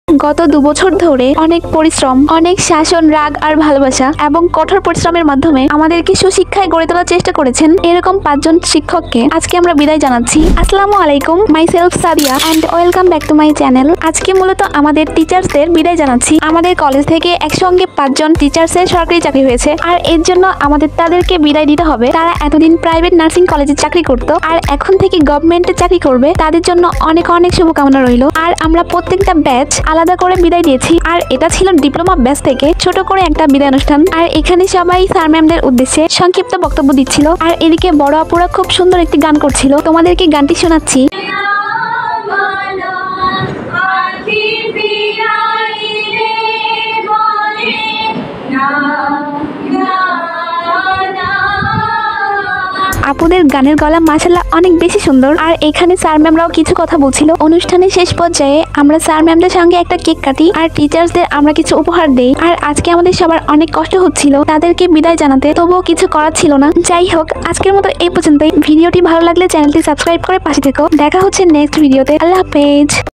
গত 2 বছর ধরে অনেক পরিশ্রম, অনেক শাসন, রাগ আর ভালোবাসা এবং কঠোর পরিশ্রমের মাধ্যমে আমাদেরকে সুশিক্ষায় গড়ে তোলার চেষ্টা করেছেন এরকম 5 জন শিক্ষককে আজকে আমরা বিদায় জানাচ্ছি। আসসালামু আলাইকুম, myself Sadia and welcome back to my channel. আজকে মূলত আমাদের টিচার্সদের বিদায় জানাচ্ছি। আমাদের কলেজ থেকে একসঙ্গে 5 জন টিচার্সের সরকারি চাকরি হয়েছে, আর এর জন্য আমাদের তাদেরকে বিদায় দিতে হবে। তারা এতদিন প্রাইভেট নার্সিং কলেজে চাকরি করত, আর এখন থেকে গভর্নমেন্টে চাকরি করবে। তাদের জন্য অনেক অনেক শুভকামনা রইল। আর আমরা প্রত্যেকটা ব্যাচ আলাদা করে বিদায় দিয়েছি, আর এটা ছিল ডিপ্লোমা ব্যাচ থেকে ছোট করে একটা বিদায় অনুষ্ঠান। আর এখানে সবাই স্যার ম্যামদের উদ্দেশ্যে সংক্ষিপ্ত বক্তব্য দিচ্ছিল, আর এদিকে বড় আপুরা খুব সুন্দর একটি গান করছিল। তোমাদেরকে গানটি শোনাচ্ছি। আপুদের গানের গলা মাশাআল্লাহ অনেক বেশি সুন্দর। আর এখানে স্যার ম্যামরাও কিছু কথা বলছিল। অনুষ্ঠানের শেষ পর্যায়ে আমরা স্যার ম্যামদের সঙ্গে একটা কেক কাটি, আর টিচার্সদের আমরা কিছু উপহার দেই। আর আজকে আমাদের সবার অনেক কষ্ট হচ্ছিল তাদেরকে বিদায় জানাতে, তবুও কিছু করার ছিল না। যাই হোক, আজকের মতো এই পর্যন্তই। ভিডিওটি ভালো লাগলে চ্যানেলটি সাবস্ক্রাইব করে পাশে থেকো। দেখা হচ্ছে নেক্সট ভিডিওতে। আল্লাহ হাফেজ।